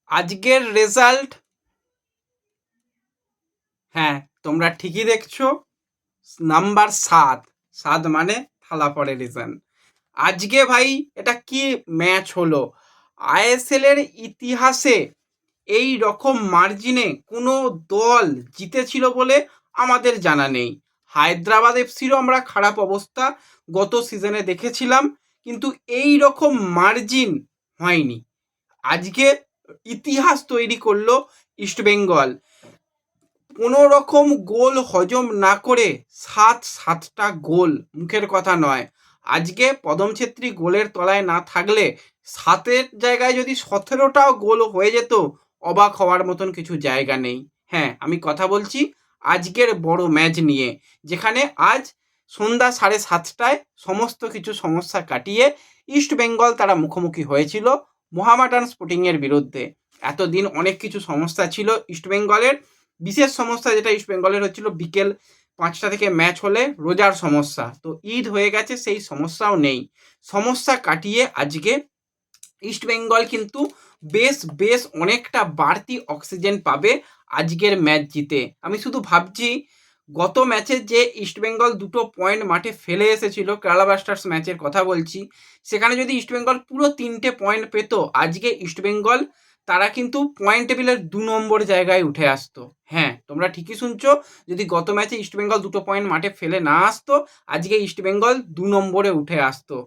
আজকের রেজাল্ট, হ্যাঁ তোমরা ঠিকই দেখছো, নাম্বার 7। 7 মানে থালা পড়ে রিজন। আজকে ভাই এটা কি ম্যাচ হলো! আইএসএল এর ইতিহাসে এই রকম মার্জিনে কোনো দল জিতেছিল বলে আমাদের জানা নেই। হায়দ্রাবাদ এফসিরও আমরা খারাপ অবস্থা গত সিজনে দেখেছিলাম, কিন্তু এই রকম মার্জিন হয়নি। আজকে ইতিহাস তৈরি করলো ইস্টবেঙ্গল। কোনো রকম গোল হজম না করে 7টা গোল মুখের কথা নয়। আজকে পদম ছেত্রী গোলের তলায় না থাকলে 7-এর জায়গায় যদি 17টাও গোল হয়ে যেত, অবাক হওয়ার মতন কিছু জায়গা নেই। হ্যাঁ, আমি কথা বলছি আজকের বড় ম্যাচ নিয়ে, যেখানে আজ সন্ধ্যা 7:30টায় সমস্ত কিছু সমস্যা কাটিয়ে ইস্টবেঙ্গল তারা মুখোমুখি হয়েছিল মোহামেডান স্পোর্টিংয়ের বিরুদ্ধে। এতদিন অনেক কিছু সমস্যা ছিল ইস্টবেঙ্গলের। বিশেষ সমস্যা যেটা ইস্টবেঙ্গলের হচ্ছিল, বিকেল 5টা থেকে ম্যাচ হলে রোজার সমস্যা, তো ঈদ হয়ে গেছে, সেই সমস্যাও নেই। সমস্যা কাটিয়ে আজকে ইস্টবেঙ্গল কিন্তু বেশ বেশ অনেকটা বাড়তি অক্সিজেন পাবে আজকের ম্যাচ জিতে। আমি শুধু ভাবছি গত ম্যাচে যে ইস্টবেঙ্গল 2টো পয়েন্ট মাঠে ফেলে এসেছিল, কেরালা ব্লাস্টার্স ম্যাচের কথা বলছি, সেখানে যদি ইস্টবেঙ্গল পুরো 3টে পয়েন্ট পেত, আজকে ইস্টবেঙ্গল তারা কিন্তু পয়েন্ট টেবিলের 2 নম্বর জায়গায় উঠে আসতো। হ্যাঁ, তোমরা ঠিকই শুনছো, যদি গত ম্যাচে ইস্টবেঙ্গল 2টো পয়েন্ট মাঠে ফেলে না আসতো, আজকে ইস্টবেঙ্গল 2 নম্বরে উঠে আসতো।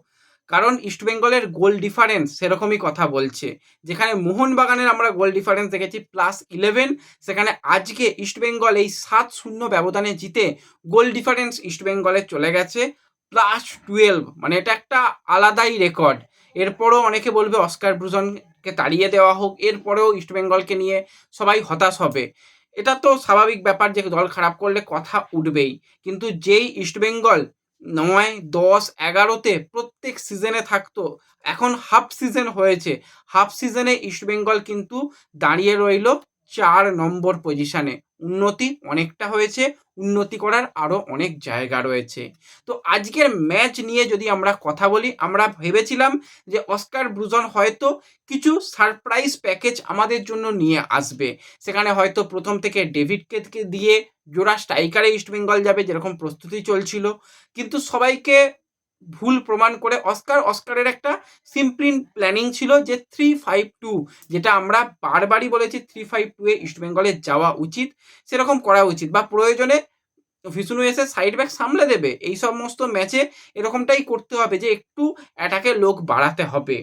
কারণ ইস্টবেঙ্গলের গোল ডিফারেন্স সেরকমই কথা বলছে। যেখানে মোহনবাগানের আমরা গোল ডিফারেন্স দেখেছি +11, সেখানে আজকে ইস্টবেঙ্গল এই 7-0 ব্যবধানে জিতে গোল ডিফারেন্স ইস্টবেঙ্গলের চলে গেছে +12। মানে এটা একটা আলাদাই রেকর্ড। এরপরও অনেকে বলবে অস্কার ব্রুজনকে তাড়িয়ে দেওয়া হোক, এরপরেও ইস্টবেঙ্গলকে নিয়ে সবাই হতাশ হবে। এটা তো স্বাভাবিক ব্যাপার যে দল খারাপ করলে কথা উঠবেই, কিন্তু যেই ইস্টবেঙ্গল 9, 10, 11তে প্রত্যেক সিজনে থাকতো, এখন হাফ সিজন হয়েছে, হাফ সিজনে ইস্টবেঙ্গল কিন্তু দাঁড়িয়ে রইল 4 নম্বর পজিশনে। উন্নতি অনেকটা হয়েছে, উন্নতি করার আরও অনেক জায়গা রয়েছে। তো আজকের ম্যাচ নিয়ে যদি আমরা কথা বলি, আমরা ভেবেছিলাম যে অস্কার ব্রুজন হয়তো কিছু সারপ্রাইজ প্যাকেজ আমাদের জন্য নিয়ে আসবে। সেখানে হয়তো প্রথম থেকে ডেভিডকে দিয়ে জোড়া স্ট্রাইকারে ইস্টবেঙ্গল যাবে, যেরকম প্রস্তুতি চলছিল, কিন্তু সবাইকে ভুল প্রমাণ করে অস্কারের একটা সিম্পল প্ল্যানিং ছিল যে 3-5-2, যেটা আমরা বারবারই বলেছি 3-5-2 ইস্টবেঙ্গলের যাওয়া উচিত, সেরকম করা উচিত, বা প্রয়োজনে ভিষ্ণু এসে সাইড ব্যাক সামলে দেবে। এই সমস্ত ম্যাচে এরকমটাই করতে হবে, যে একটু অ্যাটাকে লোক বাড়াতে হবে।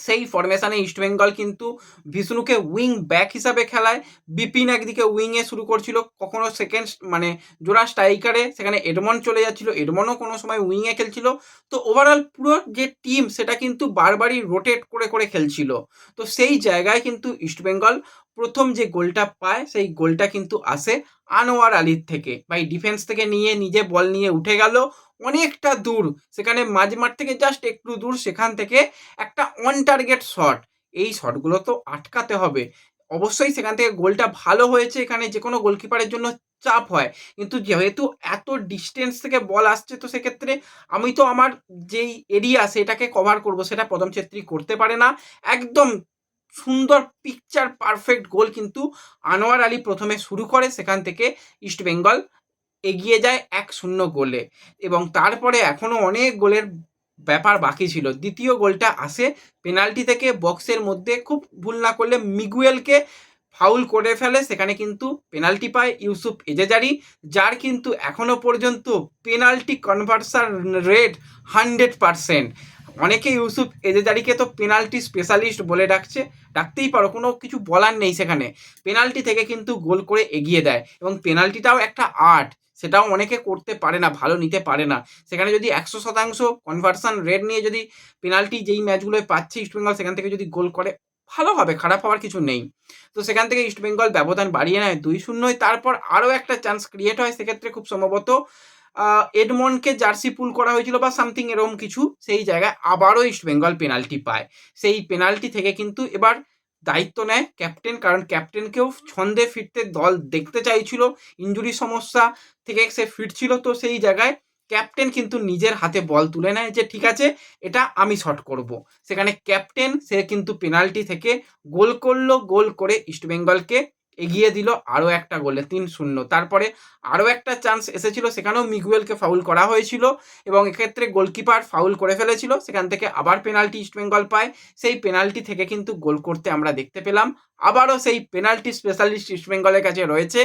সেই ফরমেশনে ইস্টবেঙ্গল কিন্তু ভিষ্ণুকে উইং ব্যাক হিসাবে খেলায়, বিপিন একদিকে উইংয়ে শুরু করছিল, কখনো সেকেন্ড মানে জোড়া স্ট্রাইকারে, সেখানে এডমন্ড চলে যাচ্ছিল, এডমন্ডও কোনো সময় উইংয়ে খেলছিল। তো ওভারঅল পুরো যে টিম সেটা কিন্তু বারবারই রোটেট করে করে খেলছিল। তো সেই জায়গায় কিন্তু ইস্টবেঙ্গল প্রথম যে গোলটা পায়, সেই গোলটা কিন্তু আসে আনোয়ার আলীর থেকে। ভাই ডিফেন্স থেকে নিয়ে নিজে বল নিয়ে উঠে গেল অনেকটা দূর, সেখানে মাঝমাঠ থেকে জাস্ট একটু দূর, সেখান থেকে একটা অন টার্গেট শট। এই শটগুলো তো আটকাতে হবে। অবশ্যই সেখান থেকে গোলটা ভালো হয়েছে, এখানে যে কোনো গোলকিপারের জন্য চাপ হয়, কিন্তু যেহেতু এত ডিস্টেন্স থেকে বল আসছে, তো সেক্ষেত্রে আমি তো আমার যেই এরিয়া সেটাকে কভার করব, সেটা পদম ছেত্রী করতে পারে না। একদম সুন্দর পিকচার পারফেক্ট গোল কিন্তু আনোয়ার আলী প্রথমে শুরু করে, সেখান থেকে ইস্টবেঙ্গল এগিয়ে যায় 1-0 গোলে। এবং তারপরে এখনও অনেক গোলের ব্যাপার বাকি ছিল। দ্বিতীয় গোলটা আসে পেনাল্টি থেকে, বক্সের মধ্যে খুব ভুল না করলে মিগুয়েলকে ফাউল করে ফেলে, সেখানে কিন্তু পেনাল্টি পায় ইউসুফ এজেজারি, যার কিন্তু এখনও পর্যন্ত পেনাল্টি কনভার্সান রেট 100%। অনেকে ইউসুফ এজেজারিকে তো পেনাল্টি স্পেশালিস্ট বলে ডাকছে, ডাকতেই পারো, কোনো কিছু বলার নেই। সেখানে পেনাল্টি থেকে কিন্তু গোল করে এগিয়ে দেয়, এবং পেনাল্টিটাও একটা আর্ট, সেটাও অনেকে করতে পারে না, ভালো নিতে পারে না। সেখানে যদি 100% কনভার্সান রেট নিয়ে যদি পেনাল্টি যেই ম্যাচগুলোয় পাচ্ছে ইস্টবেঙ্গল, সেখান থেকে যদি গোল করে, ভালো হবে, খারাপ হওয়ার কিছু নেই। তো সেখান থেকে ইস্টবেঙ্গল ব্যবধান বাড়িয়ে নেয় 2-0। তারপর আরও একটা চান্স ক্রিয়েট হয়, সেক্ষেত্রে খুব সম্ভবত এডমন্ডকে জার্সি পুল করা হয়েছিল বা সামথিং এরকম কিছু, সেই জায়গায় আবারও ইস্টবেঙ্গল পেনাল্টি পায়। সেই পেনাল্টি থেকে কিন্তু এবার দায়িত্ব নেয় ক্যাপ্টেন, কারণ ক্যাপ্টেনকেও ছন্দে ফিরতে দল দেখতে চাইছিল, ইঞ্জুরি সমস্যা থেকে সে ফিরছিল। তো সেই জায়গায় ক্যাপ্টেন কিন্তু নিজের হাতে বল তুলে নেয় যে ঠিক আছে এটা আমি শট করব। সেখানে ক্যাপ্টেন সে কিন্তু পেনাল্টি থেকে গোল করলো, গোল করে ইস্টবেঙ্গলকে এগিয়ে দিল আরও একটা গোলে 3-0। তারপরে আরও একটা চান্স এসেছিল, সেখানেও মিগুয়েলকে ফাউল করা হয়েছিল এবং এক্ষেত্রে গোলকিপার ফাউল করে ফেলেছিল, সেখান থেকে আবার পেনাল্টি ইস্টবেঙ্গল পায়। সেই পেনাল্টি থেকে কিন্তু গোল করতে আমরা দেখতে পেলাম। আবারও সেই পেনাল্টি স্পেশালিস্ট ইস্টবেঙ্গলের কাছে রয়েছে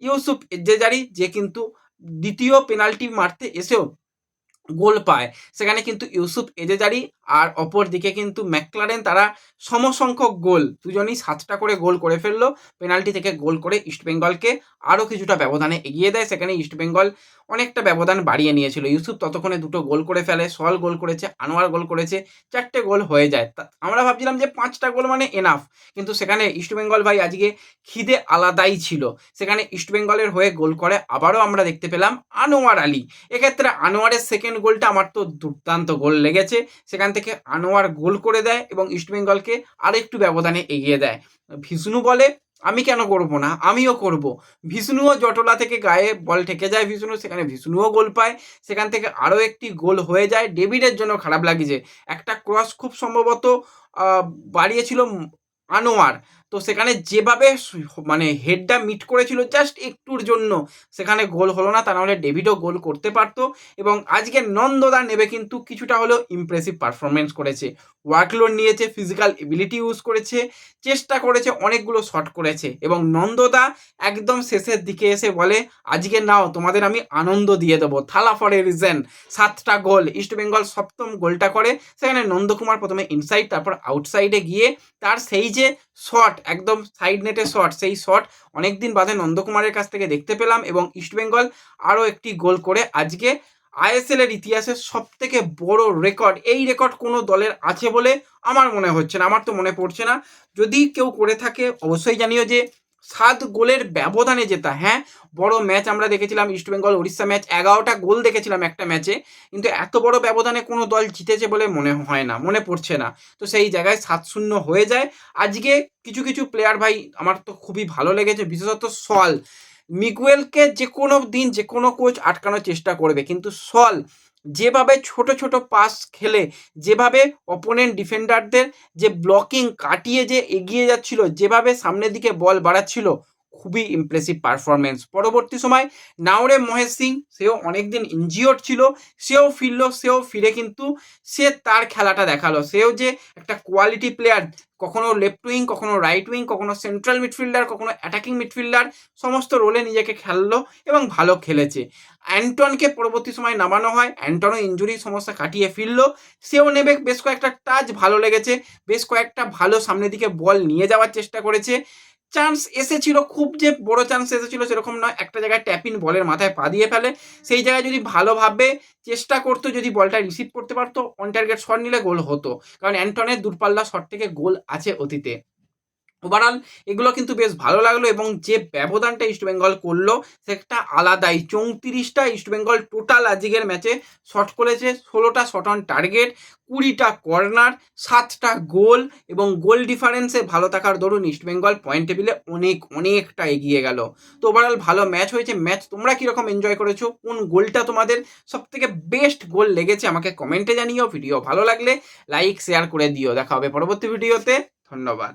ইউসুফ এজ্জেজারি, যে কিন্তু দ্বিতীয় পেনাল্টি মারতে এসেও গোল পায়। সেখানে কিন্তু ইউসুফ এজেজারি আর অপর দিকে কিন্তু ম্যাকলারেন, তারা সমসংখ্যক গোল, দুজনই 7টা করে গোল করে ফেললো। পেনাল্টি থেকে গোল করে ইস্টবেঙ্গলকে আরও কিছুটা ব্যবধানে এগিয়ে দেয়। সেখানে ইস্টবেঙ্গল অনেকটা ব্যবধান বাড়িয়ে নিয়েছিল। ইউসুফ ততক্ষণে 2টো গোল করে ফেলে, সল গোল করেছে, আনোয়ার গোল করেছে, 4টে গোল হয়ে যায়। আমরা ভাবছিলাম যে 5টা গোল মানে এনাফ, কিন্তু সেখানে ইস্টবেঙ্গল ভাই আজকে খিদে আলাদাই ছিল। সেখানে ইস্টবেঙ্গলের হয়ে গোল করে আবারও আমরা দেখতে পেলাম আনোয়ার আলী। এক্ষেত্রে আনোয়ারের সেকেন্ড গোলটা আমার তো দুর্দান্ত গোল লেগেছে। সেখান থেকে আনোয়ার গোল করে দেয় এবং ইস্টবেঙ্গলকে আরেকটু ব্যবধানে এগিয়ে দেয়। ভিষ্ণু বলে আমি কেন করবো না, আমিও করব। ভিষ্ণুও জটলা থেকে গায়ে বল ঠেকে যায় ভিষ্ণু, সেখানে ভিষ্ণুও গোল পায়। সেখান থেকে আরও একটি গোল হয়ে যায়। ডেভিডের জন্য খারাপ লাগিছে, একটা ক্রস খুব সম্ভবত বাড়িয়েছিল আনোয়ার, তো সেখানে যেভাবে মানে হেডটা মিট করেছিল জাস্ট একটুর জন্য, সেখানে গোল হলো না। তা নাহলে ডেভিডও গোল করতে পারতো। এবং আজকে নন্দদা নেবে কিন্তু কিছুটা হলেও ইমপ্রেসিভ পারফরমেন্স করেছে, ওয়ার্কলোড নিয়েছে, ফিজিক্যাল এবিলিটি ইউজ করেছে, চেষ্টা করেছে, অনেকগুলো শট করেছে। এবং নন্দদা একদম শেষের দিকে এসে বলে আজকে নাও তোমাদের আমি আনন্দ দিয়ে দেবো, থালা ফর এ রিজন। 7টা গোল, ইস্টবেঙ্গল 7ম গোলটা করে। সেখানে নন্দকুমার প্রথমে ইনসাইড, তারপর আউটসাইডে গিয়ে তার সেই যে শট, একদম সাইড নেটে শট, সেই শট অনেকদিন বাদে নন্দকুমারের কাছ থেকে দেখতে পেলাম। এবং ইস্টবেঙ্গল আরও একটি গোল করে আজকে আইএসএল এর ইতিহাসের সব থেকে বড় রেকর্ড, এই রেকর্ড কোনো দলের আছে বলে আমার মনে হচ্ছে না, আমার তো মনে পড়ছে না। যদি কেউ করে থাকে অবশ্যই জানিও যে 7 গোলের ব্যবধানে জেতা। হ্যাঁ, বড় ম্যাচ আমরা দেখেছিলাম, ইস্টবেঙ্গল উড়িষ্যা ম্যাচ, 11টা গোল দেখেছিলাম একটা ম্যাচে, কিন্তু এত বড় ব্যবধানে কোনো দল জিতেছে বলে মনে হয় না, মনে পড়ছে না। তো সেই জায়গায় 7-0 হয়ে যায়। আজকে কিছু কিছু প্লেয়ার ভাই আমার তো খুবই ভালো লেগেছে, বিশেষত সল। মিগুয়েলকে যে কোনো দিন যে কোনো কোচ আটকানোর চেষ্টা করবে, কিন্তু সল যেভাবে ছোট ছোট পাস খেলে, যেভাবে অপোনেন্ট ডিফেন্ডারদের যে ব্লকিং কাটিয়ে যে এগিয়ে যাচ্ছিল, যেভাবে সামনের দিকে বল বাড়াচ্ছিল, খুবই ইমপ্রেসিভ পারফরমেন্স। পরবর্তী সময় নাওরে মহেশ সিং, সেও অনেকদিন ইনজিওর্ড ছিল, সেও ফিরলো, সেও ফিরে কিন্তু সে তার খেলাটা দেখালো। সেও যে একটা কোয়ালিটি প্লেয়ার, কখনো লেফট উইং, কখনো রাইট উইং, কখনো সেন্ট্রাল মিডফিল্ডার, কখনো অ্যাটাকিং মিডফিল্ডার, সমস্ত রোলে নিজেকে খেললো এবং ভালো খেলেছে। অ্যান্টনকে পরবর্তী সময় নামানো হয়, অ্যান্টনও ইঞ্জুরি সমস্যা কাটিয়ে ফিরলো, সেও নেবে। বেশ কয়েকটা টাচ ভালো লেগেছে, বেশ কয়েকটা ভালো সামনের দিকে বল নিয়ে যাওয়ার চেষ্টা করেছে। চান্স এসেছিল, খুব যে বড় চান্স এসেছিল সেরকম নয়, একটা জায়গায় ট্যাপিন বলের মাথায় পা দিয়ে ফেলে, সেই জায়গায় যদি ভালোভাবে চেষ্টা করতো, যদি বলটা রিসিভ করতে পারতো, অন টার্গেট শট নিলে গোল হতো, কারণ অ্যান্টনের দূরপাল্লা শট থেকে গোল আছে অতীতে। ওভারঅল এগুলো কিন্তু বেশ ভালো লাগলো। এবং যে ব্যবধানটা ইস্টবেঙ্গল করলো সেটা আলাদাই, 34টা ইস্টবেঙ্গল টোটাল আজকের ম্যাচে শট করেছে, 16টা শট অন টার্গেট, 20টা কর্নার, 7টা গোল। এবং গোল ডিফারেন্সে ভালো থাকার দরুন ইস্টবেঙ্গল পয়েন্ট টেবিলে অনেকটা এগিয়ে গেল। তো ওভারঅল ভালো ম্যাচ হয়েছে। ম্যাচ তোমরা কীরকম এনজয় করেছো, কোন গোলটা তোমাদের সবথেকে বেস্ট গোল লেগেছে আমাকে কমেন্টে জানিও। ভিডিও ভালো লাগলে লাইক শেয়ার করে দিও। দেখা হবে পরবর্তী ভিডিওতে, ধন্যবাদ।